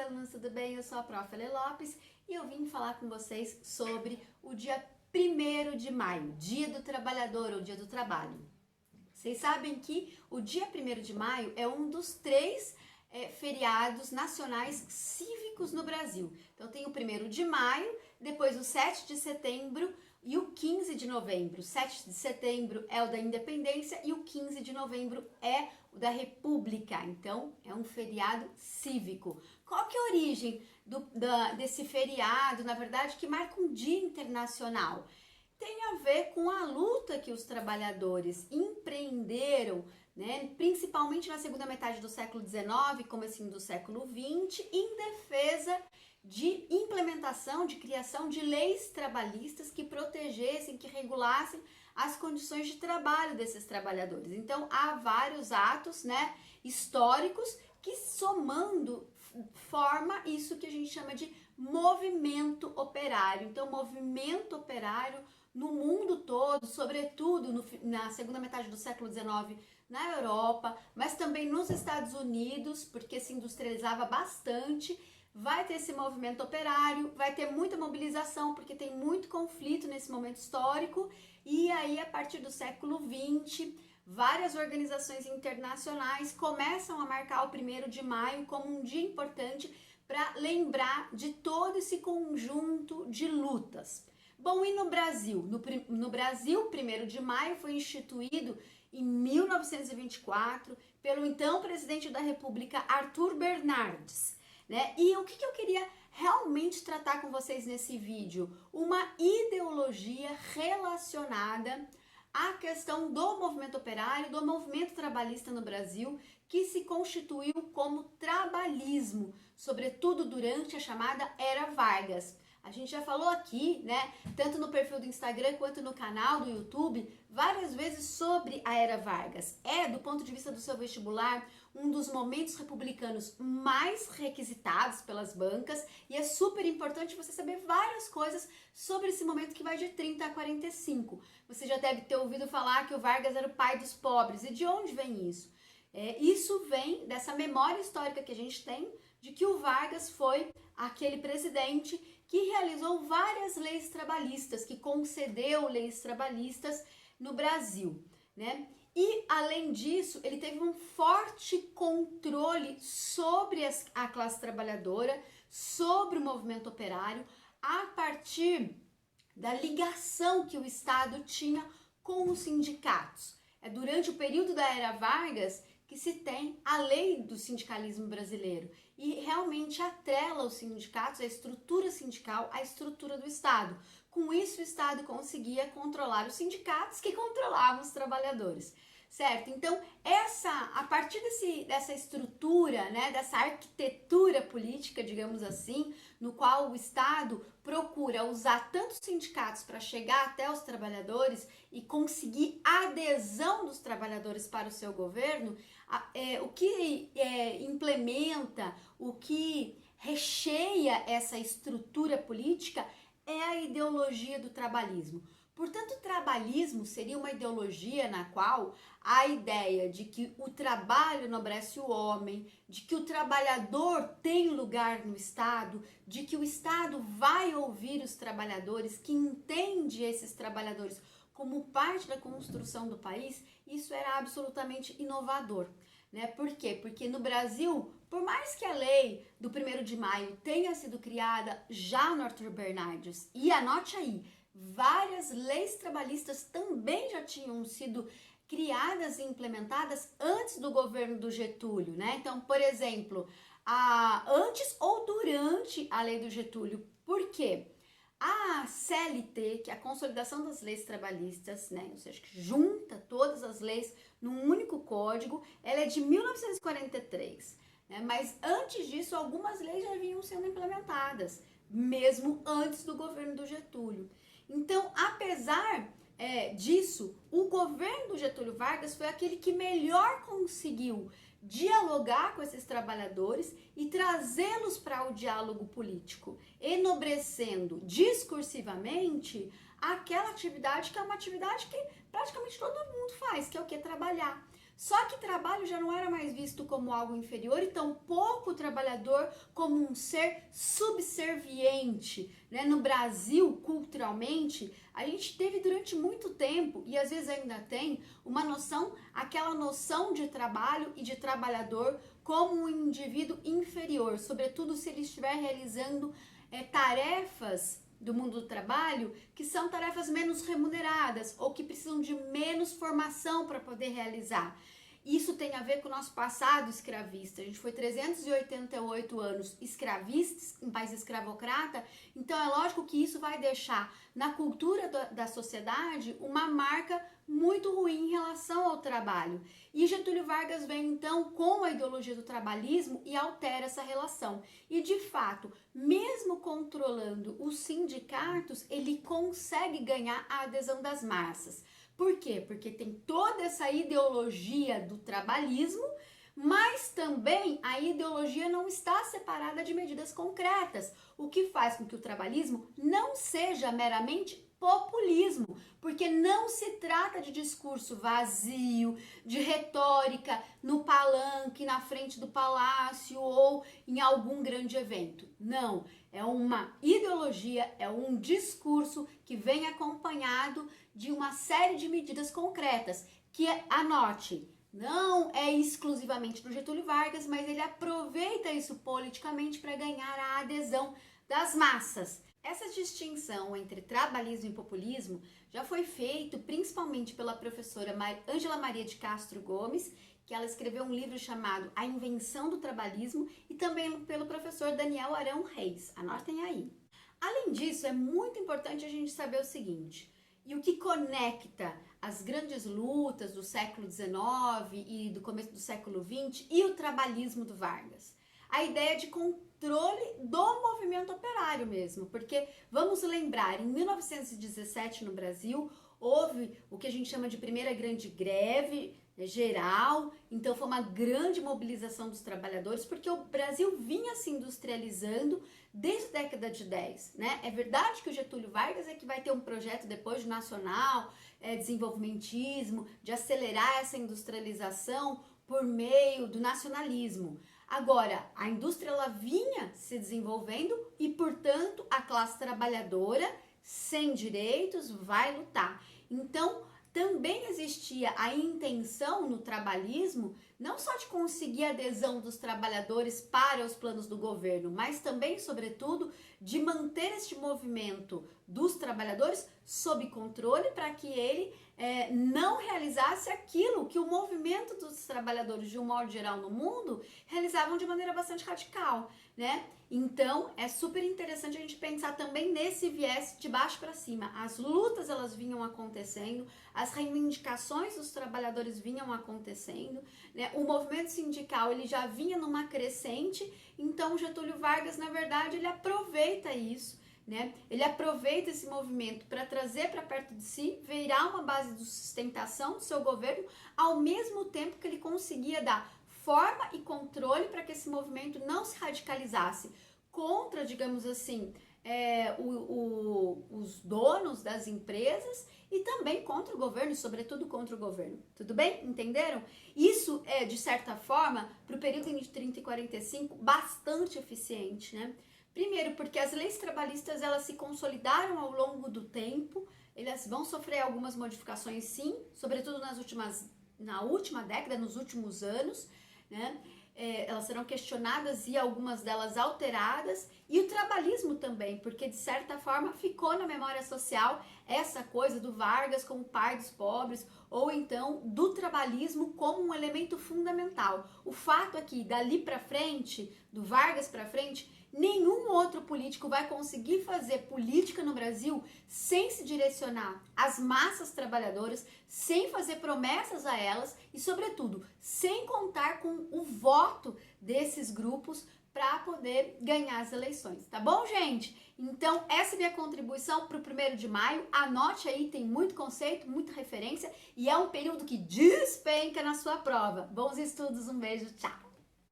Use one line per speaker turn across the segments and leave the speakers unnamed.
alunos, tudo bem? Eu sou a Prof. Ale Lopes e eu vim falar com vocês sobre o dia 1º de maio, Dia do Trabalhador ou Dia do Trabalho. Vocês sabem que o dia 1º de maio é um dos três feriados nacionais cívicos no Brasil. Então tem o 1º de maio, depois o 7 de setembro e o 15 de novembro. O 7 de setembro é o da Independência e o 15 de novembro é o da República. Então é um feriado cívico. Qual que é a origem desse feriado, na verdade, que marca um dia internacional? Tem a ver com a luta que os trabalhadores empreenderam, né, principalmente na segunda metade do século XIX, comecinho do século XX, em defesa de implementação, de criação de leis trabalhistas que protegessem, que regulassem as condições de trabalho desses trabalhadores. Então, há vários atos, né, históricos que, somando, forma isso que a gente chama de movimento operário. Então, movimento operário no mundo todo, sobretudo na segunda metade do século XIX na Europa, mas também nos Estados Unidos, porque se industrializava bastante. Vai ter esse movimento operário, vai ter muita mobilização, porque tem muito conflito nesse momento histórico, e aí a partir do século XX, várias organizações internacionais começam a marcar o 1º de maio como um dia importante para lembrar de todo esse conjunto de lutas. Bom, e no Brasil? No Brasil, 1º de maio foi instituído em 1924 pelo então presidente da República, Arthur Bernardes, né? E o que eu queria realmente tratar com vocês nesse vídeo? Uma ideologia relacionada à questão do movimento operário, do movimento trabalhista no Brasil, que se constituiu como trabalhismo, sobretudo durante a chamada Era Vargas. A gente já falou aqui, né, tanto no perfil do Instagram quanto no canal do YouTube, várias vezes sobre a Era Vargas. É, do ponto de vista do seu vestibular, um dos momentos republicanos mais requisitados pelas bancas, e é super importante você saber várias coisas sobre esse momento que vai de 30 a 45. Você já deve ter ouvido falar que o Vargas era o pai dos pobres. E de onde vem isso? Isso vem dessa memória histórica que a gente tem de que o Vargas foi aquele presidente que realizou várias leis trabalhistas, que concedeu leis trabalhistas no Brasil, né? E, além disso, ele teve um forte controle sobre a classe trabalhadora, sobre o movimento operário, a partir da ligação que o Estado tinha com os sindicatos. É durante o período da Era Vargas que se tem a lei do sindicalismo brasileiro e realmente atrela os sindicatos, a estrutura sindical, à estrutura do Estado. Com isso, o Estado conseguia controlar os sindicatos que controlavam os trabalhadores, certo? Então, a partir dessa estrutura, né, dessa arquitetura política, digamos assim, no qual o Estado procura usar tantos sindicatos para chegar até os trabalhadores e conseguir adesão dos trabalhadores para o seu governo, o que implementa, o que recheia essa estrutura política é a ideologia do trabalhismo. Portanto, o trabalhismo seria uma ideologia na qual a ideia de que o trabalho enobrece o homem, de que o trabalhador tem lugar no Estado, de que o Estado vai ouvir os trabalhadores, que entende esses trabalhadores como parte da construção do país, isso era absolutamente inovador, né? Por quê? Porque no Brasil, por mais que a lei do 1º de maio tenha sido criada já no Arthur Bernardes, e anote aí, várias leis trabalhistas também já tinham sido criadas e implementadas antes do governo do Getúlio, né? Então, por exemplo, antes ou durante a lei do Getúlio. Por quê? A CLT, que é a Consolidação das Leis Trabalhistas, né, ou seja, que junta todas as leis num único código, ela é de 1943, né, mas antes disso algumas leis já vinham sendo implementadas, mesmo antes do governo do Getúlio. Então, apesar disso, o governo do Getúlio Vargas foi aquele que melhor conseguiu dialogar com esses trabalhadores e trazê-los para o diálogo político, enobrecendo discursivamente aquela atividade que é uma atividade que praticamente todo mundo faz, que é o que? Trabalhar. Só que trabalho já não era mais visto como algo inferior e tampouco o trabalhador como um ser subserviente, né? No Brasil, culturalmente, a gente teve durante muito tempo, e às vezes ainda tem, aquela noção de trabalho e de trabalhador como um indivíduo inferior, sobretudo se ele estiver realizando tarefas do mundo do trabalho que são tarefas menos remuneradas ou que precisam de menos formação para poder realizar. Isso tem a ver com o nosso passado escravista. A gente foi 388 anos escravistas, em país escravocrata, então é lógico que isso vai deixar na cultura da sociedade uma marca muito ruim em relação ao trabalho. E Getúlio Vargas vem então com a ideologia do trabalhismo e altera essa relação. E de fato, mesmo controlando os sindicatos, ele consegue ganhar a adesão das massas. Por quê? Porque tem toda essa ideologia do trabalhismo, mas também a ideologia não está separada de medidas concretas, o que faz com que o trabalhismo não seja meramente populismo, porque não se trata de discurso vazio, de retórica no palanque, na frente do palácio ou em algum grande evento. Não, é uma ideologia, é um discurso que vem acompanhado de uma série de medidas concretas, que anote, não é exclusivamente do Getúlio Vargas, mas ele aproveita isso politicamente para ganhar a adesão das massas. Essa distinção entre trabalhismo e populismo já foi feito principalmente pela professora Ângela Maria de Castro Gomes, que ela escreveu um livro chamado A Invenção do Trabalhismo, e também pelo professor Daniel Arão Reis. Anotem aí. Além disso, é muito importante a gente saber o seguinte: e o que conecta as grandes lutas do século XIX e do começo do século XX e o trabalhismo do Vargas? A ideia de controle do movimento operário mesmo, porque vamos lembrar, em 1917 no Brasil, houve o que a gente chama de primeira grande greve geral, então foi uma grande mobilização dos trabalhadores, porque o Brasil vinha se industrializando desde a década de 10, né? É verdade que o Getúlio Vargas é que vai ter um projeto depois de nacional, desenvolvimentismo, de acelerar essa industrialização por meio do nacionalismo. Agora, a indústria ela vinha se desenvolvendo e, portanto, a classe trabalhadora sem direitos vai lutar. Então, também existia a intenção no trabalhismo não só de conseguir a adesão dos trabalhadores para os planos do governo, mas também, sobretudo, de manter este movimento dos trabalhadores sob controle para que ele não realizasse aquilo que o movimento dos trabalhadores, de um modo geral no mundo, realizavam de maneira bastante radical, né? Então, é super interessante a gente pensar também nesse viés de baixo para cima. As lutas, elas vinham acontecendo, as reivindicações dos trabalhadores vinham acontecendo, né? O movimento sindical, ele já vinha numa crescente, então Getúlio Vargas, na verdade, ele aproveita isso, né? Ele aproveita esse movimento para trazer para perto de si, virar uma base de sustentação do seu governo, ao mesmo tempo que ele conseguia dar forma e controle para que esse movimento não se radicalizasse contra, digamos assim, os donos das empresas e também contra o governo, sobretudo contra o governo. Tudo bem? Entenderam? Isso é, de certa forma, para o período entre 30 e 45, bastante eficiente, né? Primeiro, porque as leis trabalhistas, elas se consolidaram ao longo do tempo, elas vão sofrer algumas modificações, sim, sobretudo na última década, nos últimos anos, né? Elas serão questionadas e algumas delas alteradas, e o trabalhismo também, porque de certa forma ficou na memória social essa coisa do Vargas como pai dos pobres, ou então do trabalhismo como um elemento fundamental. O fato é que dali para frente, do Vargas para frente, nenhum outro político vai conseguir fazer política no Brasil sem se direcionar às massas trabalhadoras, sem fazer promessas a elas e, sobretudo, sem contar com o voto desses grupos para poder ganhar as eleições, tá bom, gente? Então, essa é minha contribuição para o 1º de maio. Anote aí, tem muito conceito, muita referência e é um período que despenca na sua prova. Bons estudos, um beijo, tchau!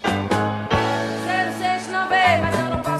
0696, mas eu não posso.